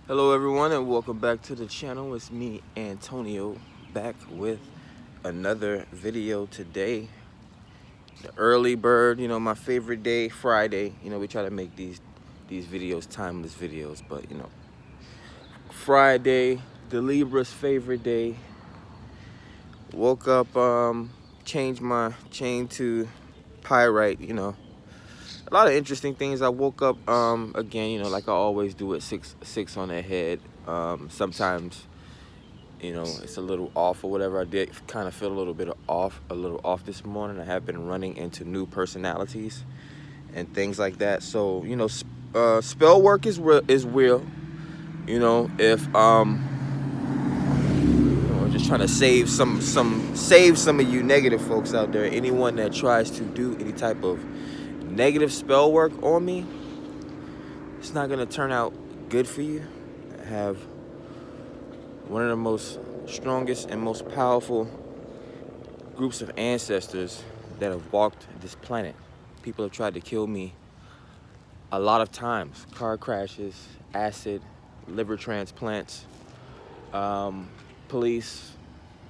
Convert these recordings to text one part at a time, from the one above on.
Hello everyone and welcome back to the channel. It's me, Antonio, back with another video today. The early bird, my favorite day, Friday. We try to make these videos timeless videos, but Friday, the Libra's favorite day. Woke up, changed my chain to pyrite, a lot of interesting things. I woke up again, like I always do at six on the head. Sometimes, it's a little off or whatever. I did kind of feel a little off this morning. I have been running into new personalities and things like that. So, spell work is real. If I'm just trying to save some of you negative folks out there. Anyone that tries to do any type of negative spell work on me, it's not gonna turn out good for you. I have one of the most strongest and most powerful groups of ancestors that have walked this planet. People have tried to kill me a lot of times. Car crashes, acid, liver transplants, police,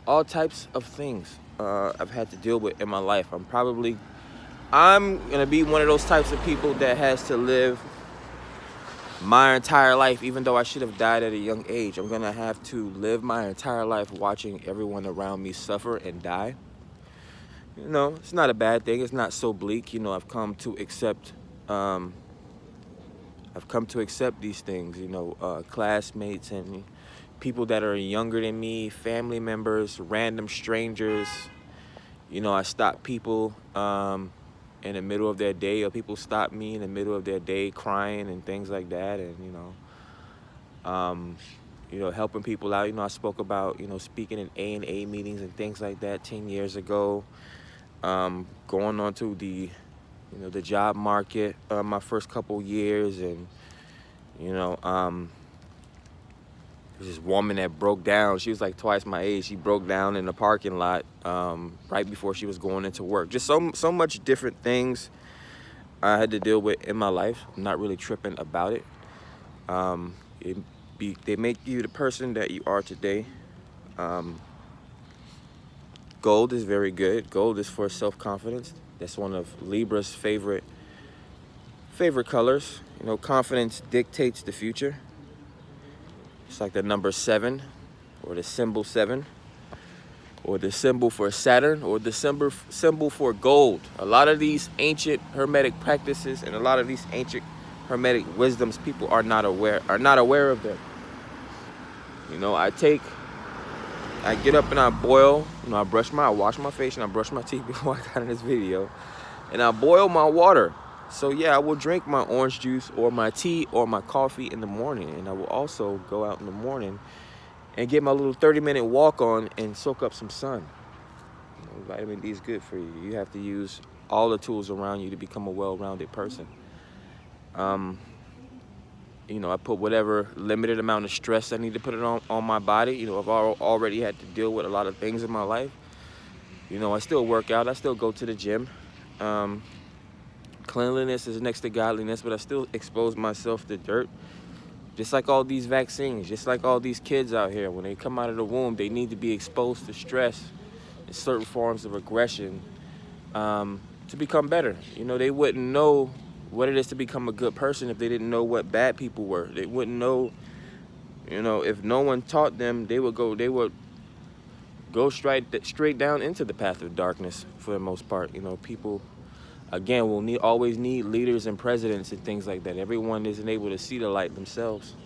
all types of things I've had to deal with in my life. I'm gonna be one of those types of people that has to live my entire life, even though I should have died at a young age. I'm gonna have to live my entire life watching everyone around me suffer and die. It's not a bad thing. It's not so bleak. I've come to accept these things. Classmates and people that are younger than me, family members, random strangers. I stop people in the middle of their day, or people stop me in the middle of their day crying and things like that. And helping people out. I spoke about speaking in A&A meetings and things like that 10 years ago. Going on to the job market my first couple years, and there's this woman that broke down. She was like twice my age. She broke down in the parking lot right before she was going into work. Just so much different things I had to deal with in my life. I'm not really tripping about it. They make you the person that you are today. Gold is very good. Gold is for self-confidence. That's one of Libra's favorite colors. Confidence dictates the future. It's like the number 7, or the symbol 7, or the symbol for Saturn, or the symbol for gold. A lot of these ancient hermetic practices and a lot of these ancient hermetic wisdoms, people are not aware of them. I get up and I boil. I wash my face and I brush my teeth before I got in this video, and I boil my water. So yeah, I will drink my orange juice or my tea or my coffee in the morning, and I will also go out in the morning and get my little 30-minute walk on and soak up some sun. Vitamin D is good for you. You have to use all the tools around you to become a well-rounded person. I put whatever limited amount of stress I need to put it on my body. I've already had to deal with a lot of things in my life. I still work out. I still go to the gym. Cleanliness is next to godliness, but I still expose myself to dirt. Just like all these vaccines, just like all these kids out here, when they come out of the womb, they need to be exposed to stress and certain forms of aggression to become better. They wouldn't know what it is to become a good person if they didn't know what bad people were. They wouldn't know, if no one taught them, they would go straight down into the path of darkness for the most part. People, again, will always need leaders and presidents and things like that. Everyone isn't able to see the light themselves.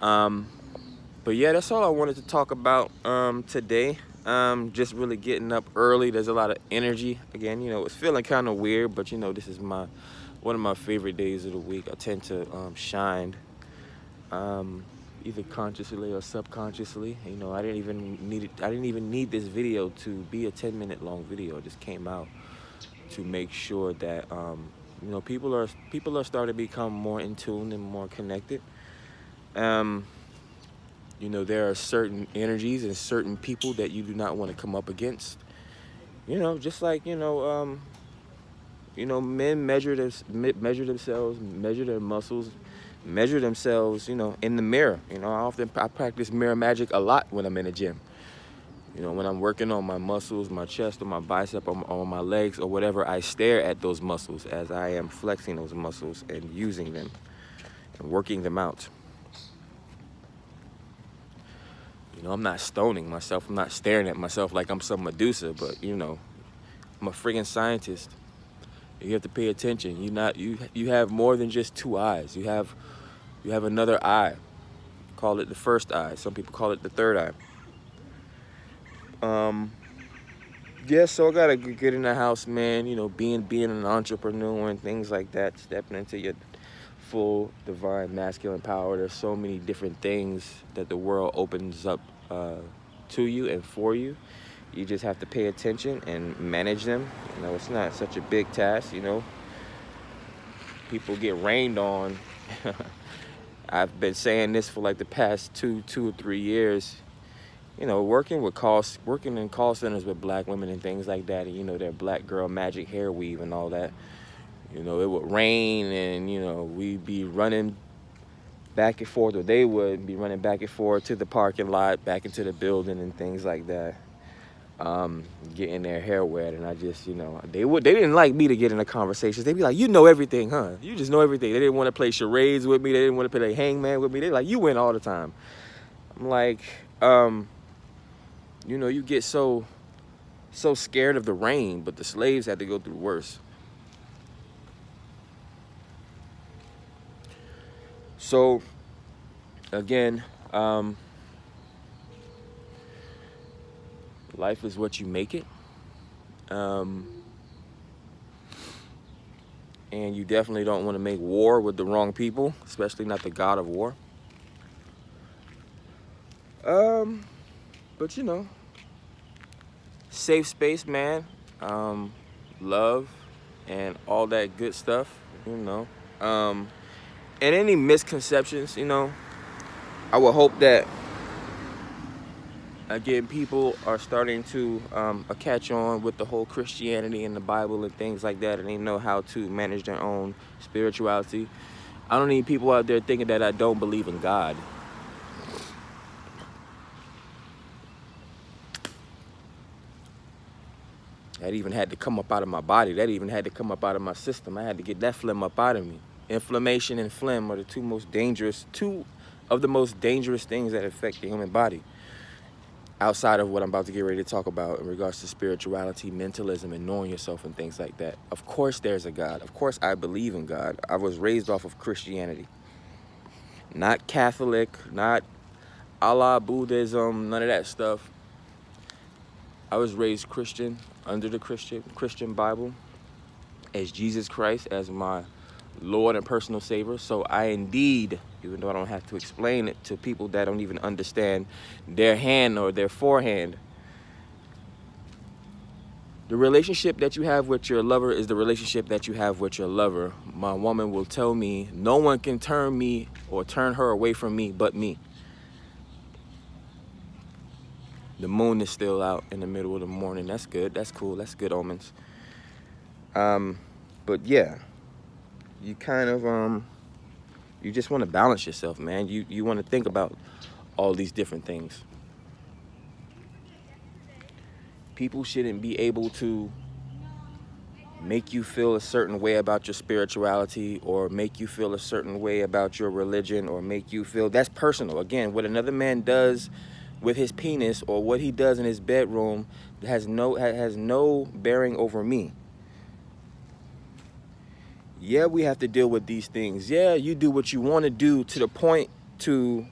But yeah, that's all I wanted to talk about today. Just really getting up early. There's a lot of energy. Again, it's feeling kind of weird, but this is one of my favorite days of the week. I tend to shine either consciously or subconsciously. I didn't even need this video to be a 10-minute long video. It just came out to make sure that people are starting to become more in tune and more connected. There are certain energies and certain people that you do not want to come up against. Just like men measure themselves, measure their muscles, measure themselves, in the mirror. I practice mirror magic a lot when I'm in the gym. When I'm working on my muscles, my chest or my bicep or my legs or whatever, I stare at those muscles as I am flexing those muscles and using them and working them out. I'm not stoning myself. I'm not staring at myself like I'm some Medusa, but I'm a friggin' scientist. You have to pay attention. You have more than just two eyes. You have another eye. Call it the first eye. Some people call it the third eye. Yeah, so I gotta get in the house, man. Being an entrepreneur and things like that, stepping into your full divine masculine power. There's so many different things that the world opens up to you and for you. You just have to pay attention and manage them. It's not such a big task. People get rained on. I've been saying this for like the past two or 3 years. Working in call centers with black women and things like that, and their black girl magic hair weave and all that. It would rain and we'd be running back and forth, or they would be running back and forth to the parking lot, back into the building and things like that, getting their hair wet. And I just, they didn't like me to get into conversations. They'd be like, "You know everything, huh? You just know everything." They didn't want to play charades with me. They didn't want to play hangman with me. They're like, "You win all the time." I'm like, you get so scared of the rain, but the slaves had to go through worse. So, again, life is what you make it. And you definitely don't want to make war with the wrong people, especially not the god of war. But safe space, man. Love and all that good stuff, And any misconceptions, I would hope that, again, people are starting to catch on with the whole Christianity and the Bible and things like that, and they know how to manage their own spirituality. I don't need people out there thinking that I don't believe in God. That even had to come up out of my body. That even had to come up out of my system. I had to get that phlegm up out of me. Inflammation and phlegm are two of the most dangerous things that affect the human body. Outside of what I'm about to get ready to talk about in regards to spirituality, mentalism, and knowing yourself and things like that. Of course there's a God. Of course I believe in God. I was raised off of Christianity. Not Catholic, not Allah, Buddhism, none of that stuff. I was raised Christian, under the Christian Bible, as Jesus Christ as my Lord and personal Savior. So I indeed, even though I don't have to explain it to people that don't even understand their hand or their forehand, the relationship that you have with your lover is the relationship that you have with your lover. My woman will tell me, no one can turn me or turn her away from me but me. The moon is still out in the middle of the morning. That's good. That's cool. That's good omens. But yeah, you kind of, you just want to balance yourself, man. You want to think about all these different things. People shouldn't be able to make you feel a certain way about your spirituality, or make you feel a certain way about your religion, or make you feel, that's personal. Again, what another man does with his penis or what he does in his bedroom has no bearing over me. Yeah, we have to deal with these things. Yeah, you do what you want to do to the point to,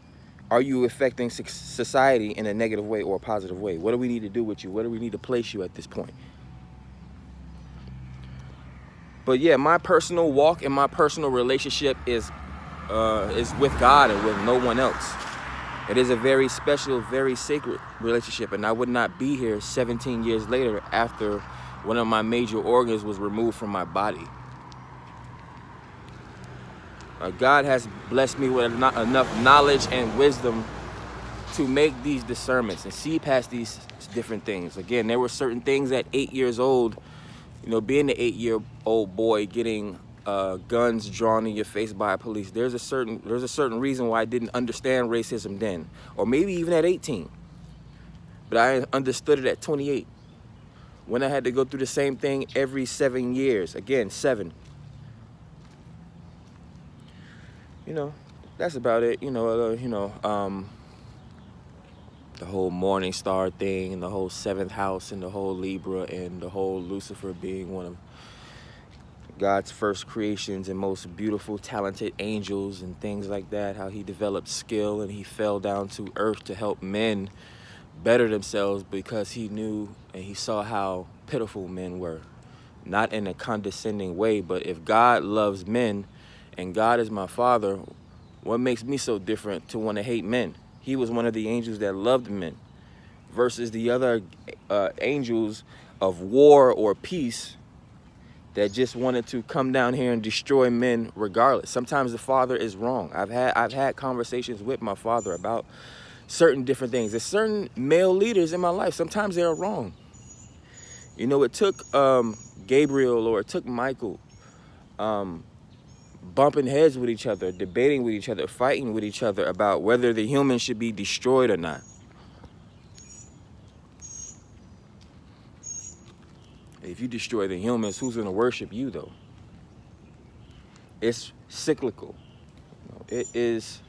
are you affecting society in a negative way or a positive way? What do we need to do with you? Where do we need to place you at this point? But yeah, my personal walk and my personal relationship is with God and with no one else. It is a very special, very sacred relationship, and I would not be here 17 years later after one of my major organs was removed from my body. God has blessed me with enough knowledge and wisdom to make these discernments and see past these different things. Again, there were certain things at 8 years old, being the 8-year-old boy getting guns drawn in your face by police. There's a certain reason why I didn't understand racism then, or maybe even at 18. But I understood it at 28, when I had to go through the same thing every 7 years. Again, 7. You know, that's about it. The whole Morningstar thing, and the whole 7th house, and the whole Libra, and the whole Lucifer being one of God's first creations and most beautiful, talented angels and things like that. How he developed skill and he fell down to earth to help men better themselves, because he knew and he saw how pitiful men were. Not in a condescending way, but if God loves men and God is my father, what makes me so different to want to hate men? He was one of the angels that loved men, versus the other angels of war or peace that just wanted to come down here and destroy men regardless. Sometimes the father is wrong. I've had conversations with my father about certain different things. There's certain male leaders in my life, sometimes they are wrong. You know, it took Gabriel, or it took Michael, bumping heads with each other, debating with each other, fighting with each other about whether the humans should be destroyed or not. If you destroy the humans, who's going to worship you, though? It's cyclical. It is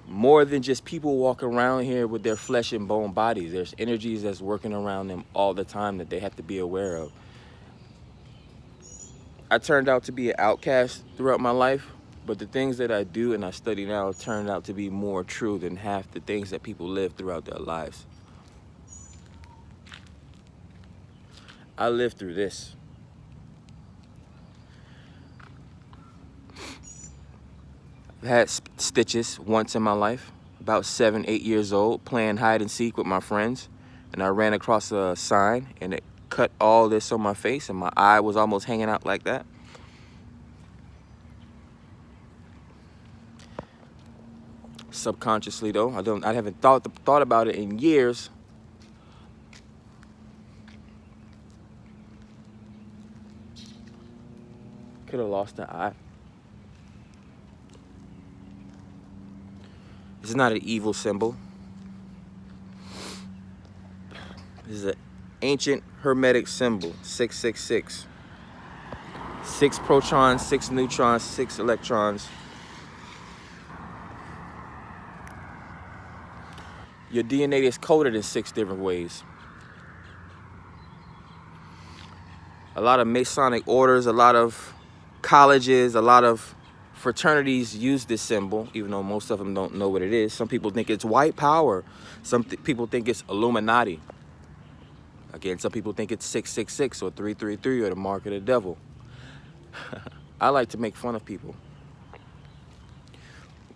more than just people walking around here with their flesh and bone bodies. There's energies that's working around them all the time that they have to be aware of. I turned out to be an outcast throughout my life, but the things that I do and I study now turned out to be more true than half the things that people live throughout their lives. I lived through this. I've had stitches once in my life, about 7, 8 years old, playing hide and seek with my friends, and I ran across a sign and it cut all this on my face, and my eye was almost hanging out like that. Subconsciously, though, I haven't thought about it in years. Could have lost an eye. This is not an evil symbol. This is an ancient hermetic symbol, 666. 6 protons, 6 neutrons, 6 electrons. Your DNA is coded in 6 different ways. A lot of Masonic orders, a lot of colleges, a lot of fraternities use this symbol, even though most of them don't know what it is. Some people think it's white power. Some people think it's Illuminati. Again, some people think it's 666 or 333 or the mark of the devil. I like to make fun of people.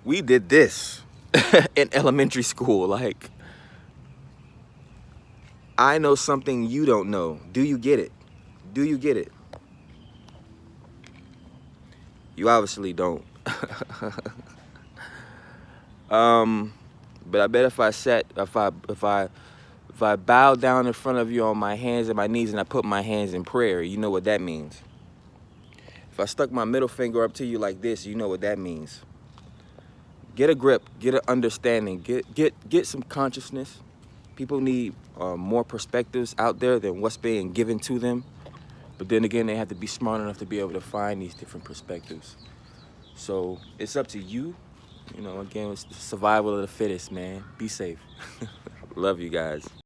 We did this in elementary school. Like, I know something you don't know. Do you get it? Do you get it? You obviously don't. But I bet if I bow down in front of you on my hands and my knees and I put my hands in prayer, you know what that means. If I stuck my middle finger up to you like this, you know what that means. Get a grip, get an understanding, get some consciousness. People need more perspectives out there than what's being given to them. But then again, they have to be smart enough to be able to find these different perspectives. So it's up to you. You know, again, it's the survival of the fittest, man. Be safe. Love you guys.